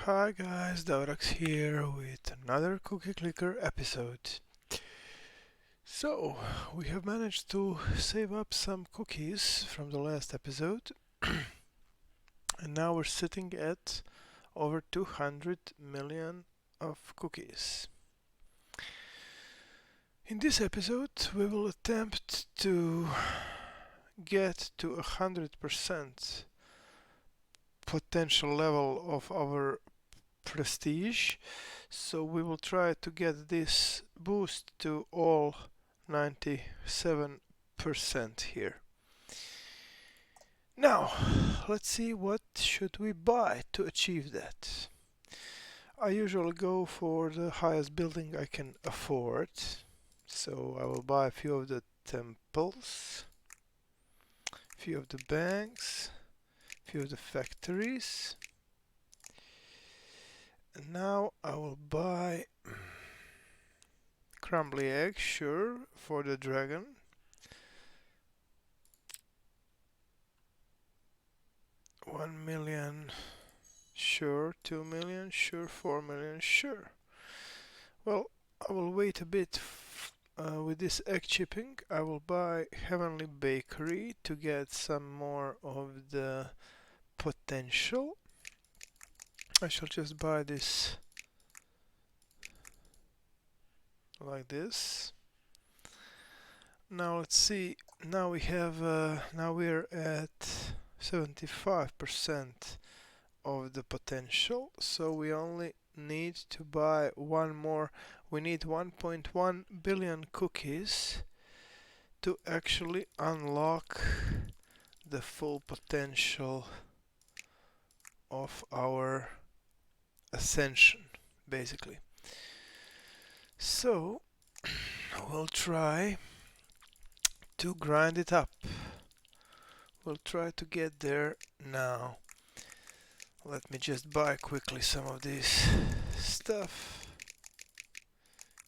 Hi guys, Dovrax here with another Cookie Clicker episode. So, we have managed to save up some cookies from the last episode and now we're sitting at over 200 million of cookies. In this episode, we will attempt to get to 100% potential level of our prestige, so we will try to get this boost to all 97% here. Now let's see what should we buy to achieve that. I usually go for the highest building I can afford, so I will buy a few of the temples, a few of the banks, a few of the factories. And now I will buy crumbly egg, sure, for the dragon. $1 million, sure. 2 million, sure. 4 million, sure. Well, I will wait a bit with this egg chipping. I will buy Heavenly Bakery to get some more of the potential. I shall just buy this like this. Now let's see. Now we have. Now we're at 75% of the potential, so we only need to buy one more. We need 1.1 billion cookies to actually unlock the full potential of our ascension, basically. So we'll try to grind it up. We'll try to get there now. Let me just buy quickly some of this stuff.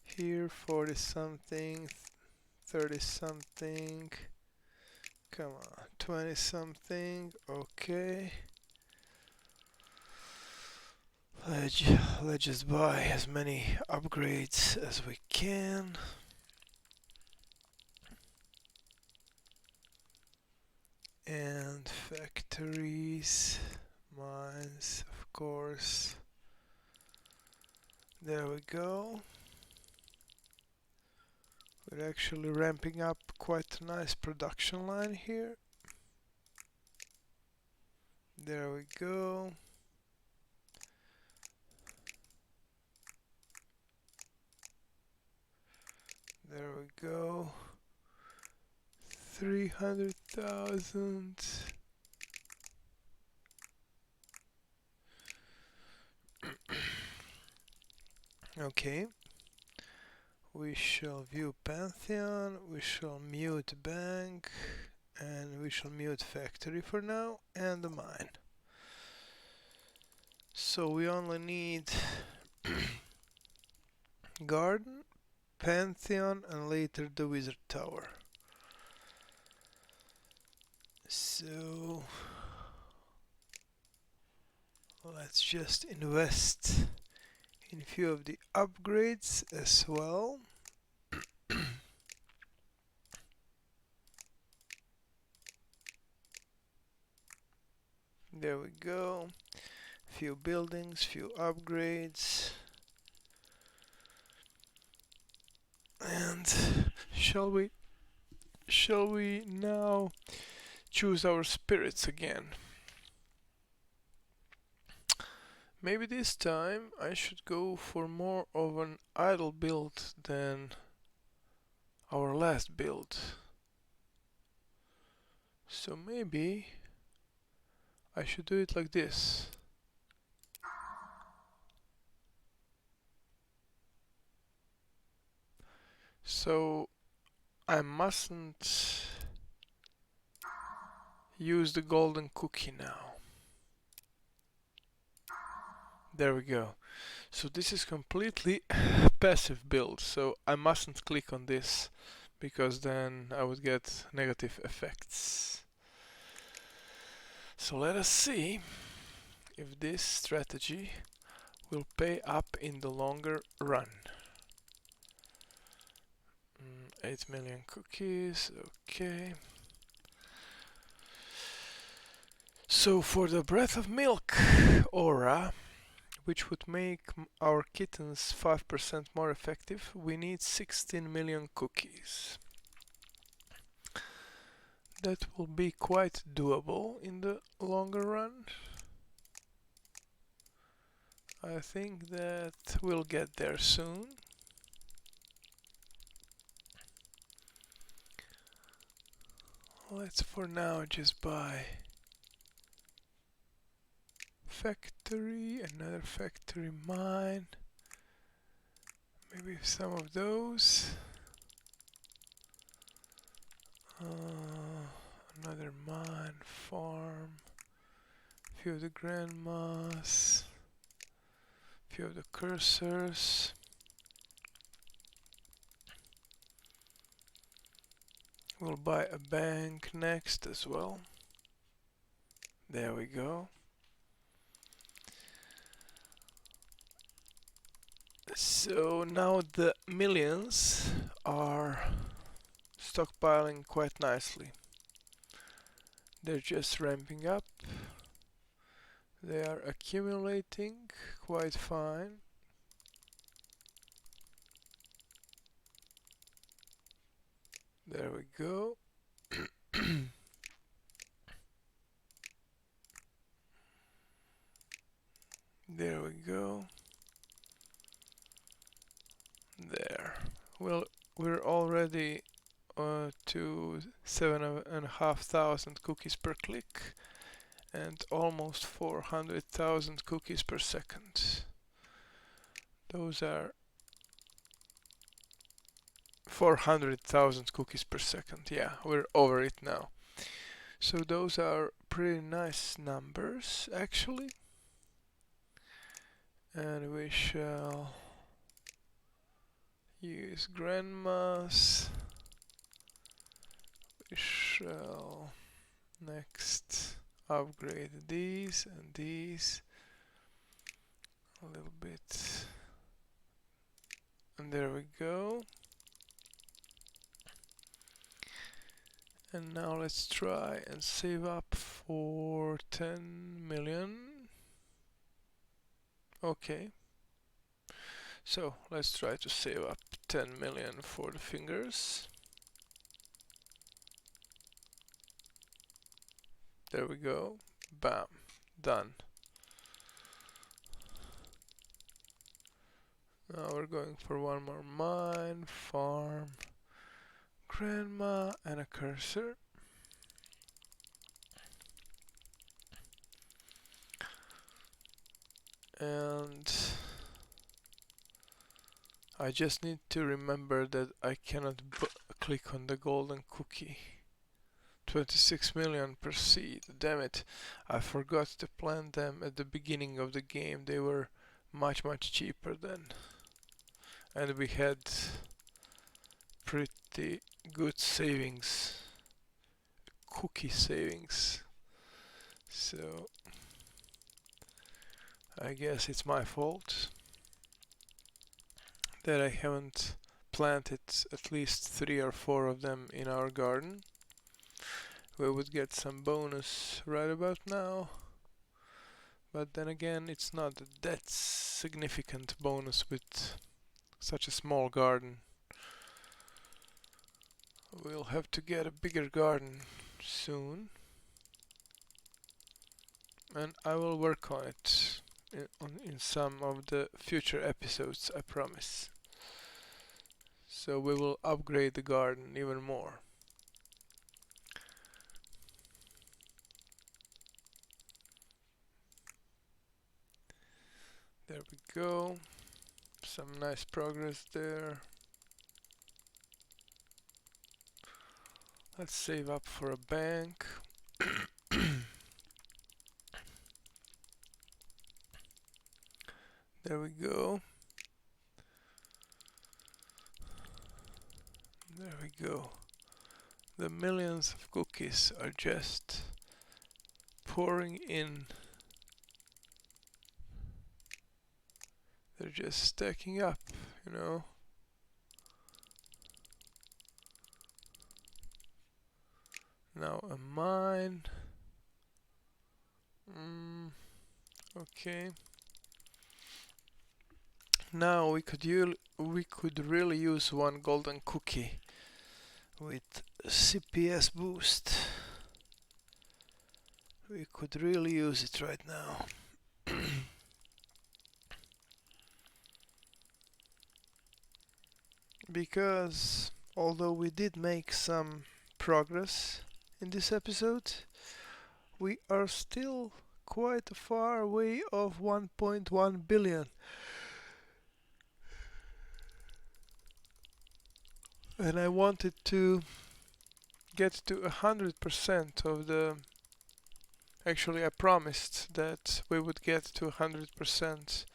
Here, 40 something, 30 something, come on, 20 something, okay. Let's just buy as many upgrades as we can. And factories, mines, of course. There we go. We're actually ramping up quite a nice production line here. There we go. There we go. 300,000. Okay. We shall view Pantheon, we shall mute bank, and we shall mute factory for now, and the mine. So we only need garden, Pantheon, and later the wizard tower. So let's just invest in a few of the upgrades as well. There we go. Few buildings, few upgrades. And shall we now choose our spirits again? Maybe this time I should go for more of an idle build than our last build. So maybe I should do it like this. So I mustn't use the golden cookie now. There we go. So this is completely passive build, so I mustn't click on this because then I would get negative effects. So let us see if this strategy will pay up in the longer run. 8 million cookies, okay. So for the Breath of Milk aura, which would make our kittens 5% more effective, we need 16 million cookies. That will be quite doable in the longer run. I think that we'll get there soon. Let's for now just buy factory, another factory mine, maybe some of those, another mine, farm, few of the grandmas, few of the cursors. We'll buy a bank next as well. There we go. So now the millions are stockpiling quite nicely. They're just ramping up. They are accumulating quite fine. There we go. There we go. There. Well, we're already to 7,500 cookies per click and almost 400,000 cookies per second. Those are 400,000 cookies per second. Yeah, we're over it now. So those are pretty nice numbers actually. And we shall use grandmas. We shall next upgrade these and these a little bit. And there we go. And now let's try and save up for 10 million. Okay. So let's try to save up 10 million for the fingers. There we go. Bam. Done. Now we're going for one more mine, farm, grandma, and a cursor. And I just need to remember that I cannot click on the golden cookie. 26 million per seed. Damn it. I forgot to plant them at the beginning of the game. They were much cheaper then. And we had pretty good savings. Cookie savings. So I guess it's my fault that I haven't planted at least 3 or 4 of them in our garden. We would get some bonus right about now, but then again it's not that significant bonus with such a small garden. We'll have to get a bigger garden soon, and I will work on it in some of the future episodes, I promise. So we will upgrade the garden even more. There we go. Some nice progress there. Let's save up for a bank. There we go. There we go. The millions of cookies are just pouring in. They're just stacking up, you know. Now a mine. Okay. Now we could really use one golden cookie with CPS boost. We could really use it right now. Because although we did make some progress in this episode, we are still quite far away of 1.1 billion. And I wanted to get to 100% of the... Actually, I promised that we would get to 100%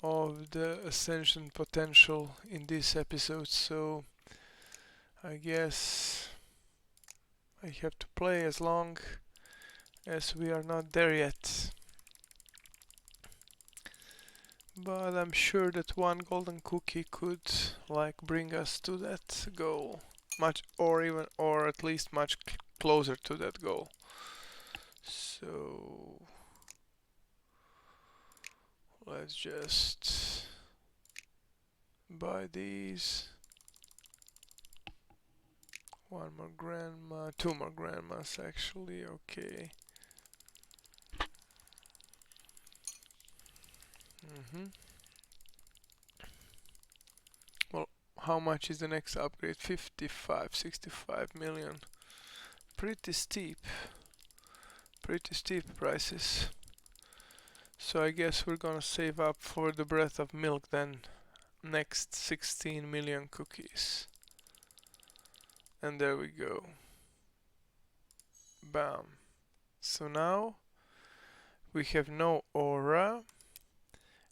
of the ascension potential in this episode, so I guess I have to play as long as we are not there yet. But I'm sure that one golden cookie could like bring us to that goal, or at least much closer to that goal. So let's just buy these. One more grandma, two more grandmas actually, okay. Well, how much is the next upgrade? 55, 65 million. Pretty steep prices. So I guess we're gonna save up for the breath of milk then. Next 16 million cookies. And there we go. Bam. So now we have no aura,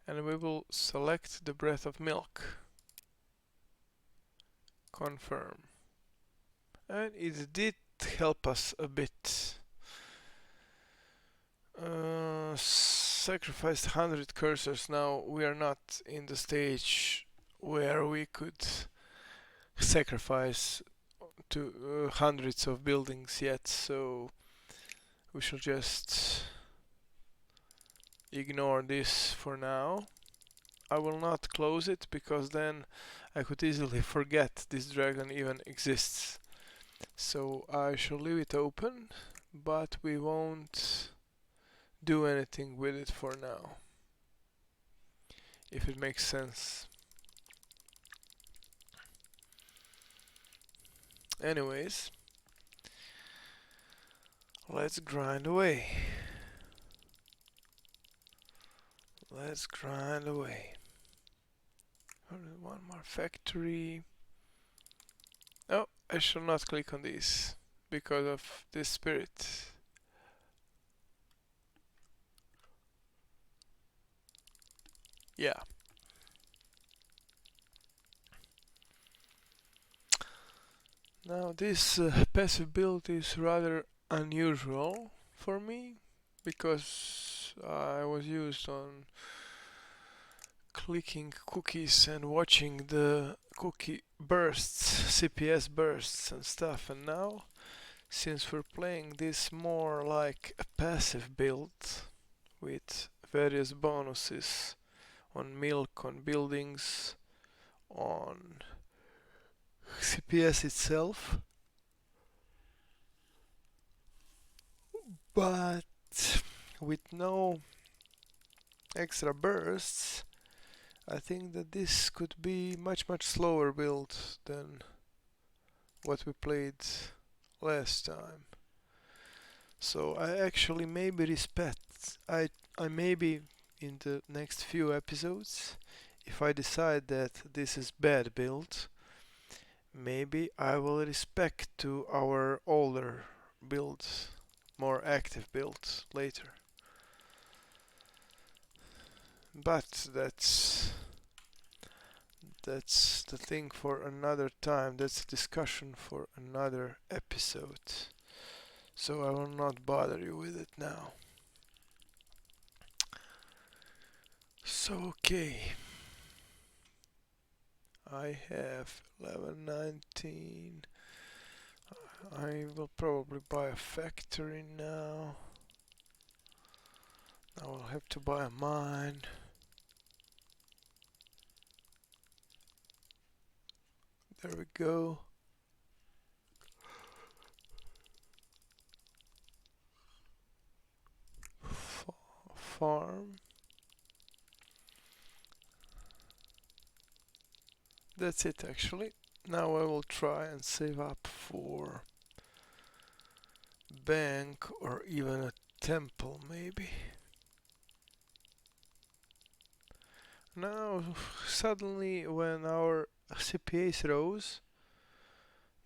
and we will select the breath of milk. Confirm. And it did help us a bit. Sacrificed 100 cursors. Now we are not in the stage where we could sacrifice to hundreds of buildings yet, so we shall just ignore this for now. I will not close it because then I could easily forget this dragon even exists. So I shall leave it open, but we won't do anything with it for now, if it makes sense. Anyways, let's grind away. Let's grind away. One more factory. Oh, I shall not click on these because of this spirit. Yeah. Now this passive build is rather unusual for me because I was used on clicking cookies and watching the cookie bursts, CPS bursts and stuff, and now since we're playing this more like a passive build with various bonuses on milk, on buildings, on CPS itself, but with no extra bursts, I think that this could be much slower build than what we played last time. So I actually maybe I maybe in the next few episodes, if I decide that this is bad build, maybe I will respect to our older build, more active build later. But that's the thing for another time. That's a discussion for another episode. So I will not bother you with it now. So So okay, I have 1119. I will probably buy a factory now. I will have to buy a mine. There we go. Farm. That's it actually. Now I will try and save up for bank or even a temple maybe. Now suddenly when our CPAs rose,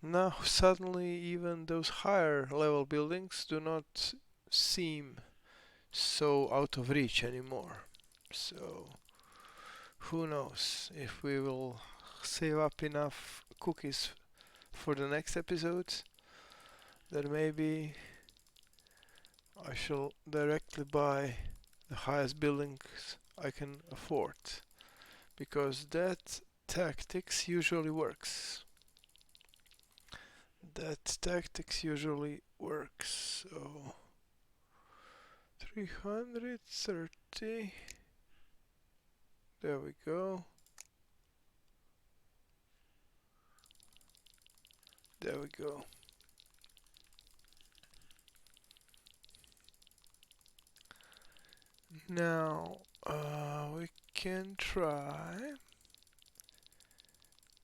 now suddenly even those higher level buildings do not seem so out of reach anymore. So who knows if we will save up enough cookies for the next episode, then maybe I shall directly buy the highest buildings I can afford, because that tactics usually works. That tactics usually works. So 330. There we go. There we go. Now we can try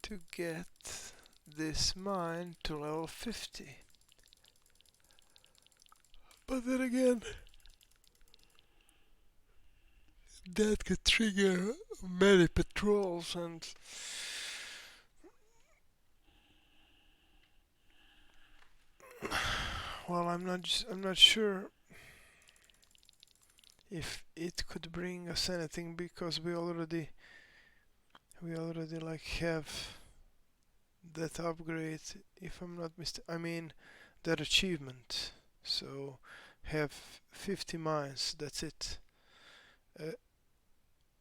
to get this mine to level 50. But then again, that could trigger many patrols and well, I'm not sure if it could bring us anything, because we already like have that upgrade, if I'm not mistaken. I mean that achievement. So have 50 mines, that's it.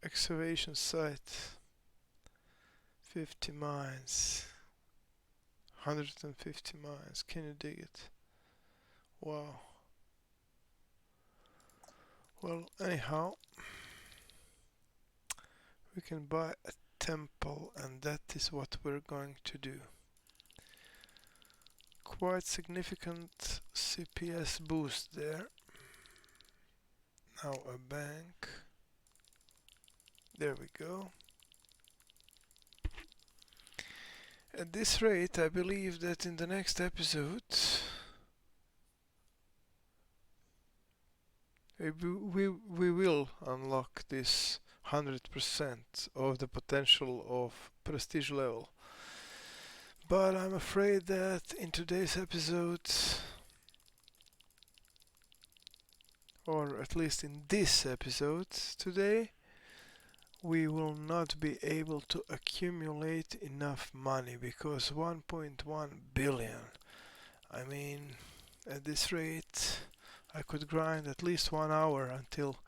Excavation site, 50 mines, 150 mines. Can you dig it? Wow. Well, anyhow, we can buy a temple, and that is what we're going to do. Quite significant CPS boost there. Now a bank. There we go. At this rate, I believe that in the next episode we will unlock this 100% of the potential of prestige level. But I'm afraid that in today's episode, or at least in this episode today, we will not be able to accumulate enough money, because 1.1 billion, I mean, at this rate I could grind at least 1 hour until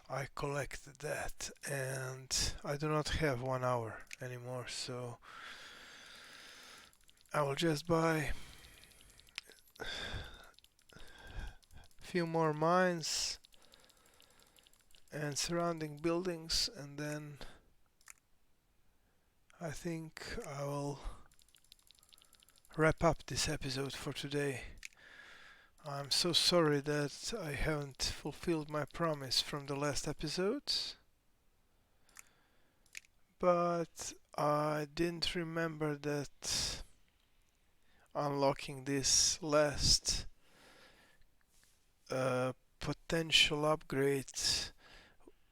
I collect that, and I do not have 1 hour anymore, so I will just buy a few more mines and surrounding buildings, and then I think I will wrap up this episode for today. I'm so sorry that I haven't fulfilled my promise from the last episode, but I didn't remember that unlocking this last potential upgrade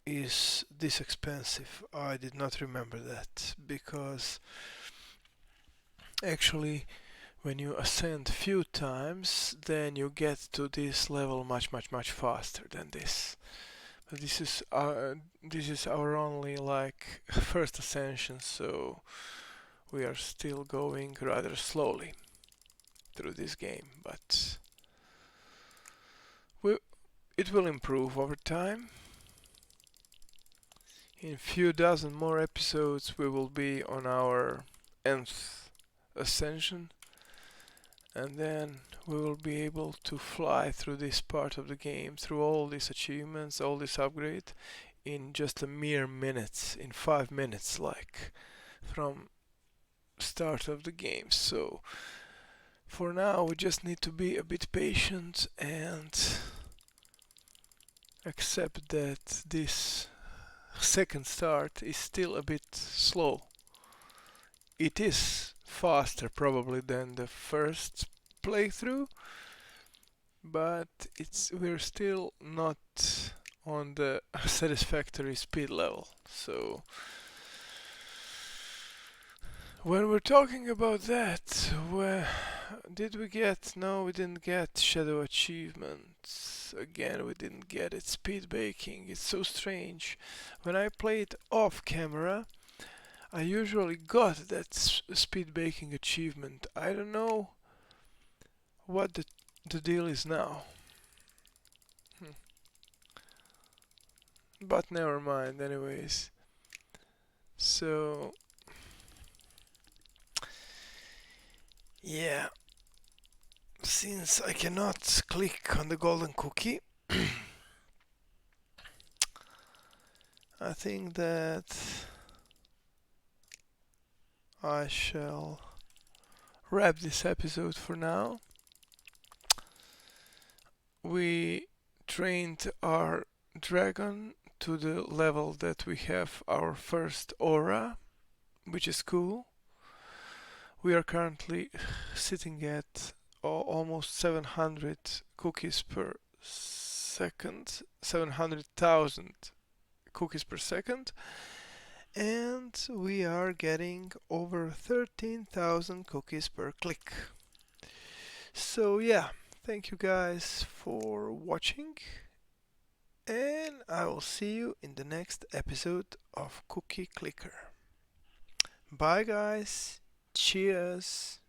is this expensive. I did not remember that, because actually when you ascend few times, then you get to this level much faster than this. But this is our only like first ascension, so we are still going rather slowly through this game, but it will improve over time. In few dozen more episodes we will be on our nth ascension, and then we will be able to fly through this part of the game, through all these achievements, all this upgrade, in just a mere minutes, in 5 minutes, like from start of the game. So for now we just need to be a bit patient and accept that this second start is still a bit slow. It is faster probably than the first playthrough, but we're still not on the satisfactory speed level. So when we're talking about that, where did we get? No, we didn't get shadow achievements. Again, we didn't get it. Speed baking. It's so strange. When I played off camera, I usually got that speed baking achievement. I don't know what the deal is now. But never mind, anyways. So, yeah. Since I cannot click on the golden cookie, I think that I shall wrap this episode for now. We trained our dragon to the level that we have our first aura, which is cool. We are currently sitting at almost 700 cookies per second, 700,000 cookies per second, and we are getting over 13,000 cookies per click. So yeah, thank you guys for watching, and I will see you in the next episode of Cookie Clicker. Bye guys, cheers.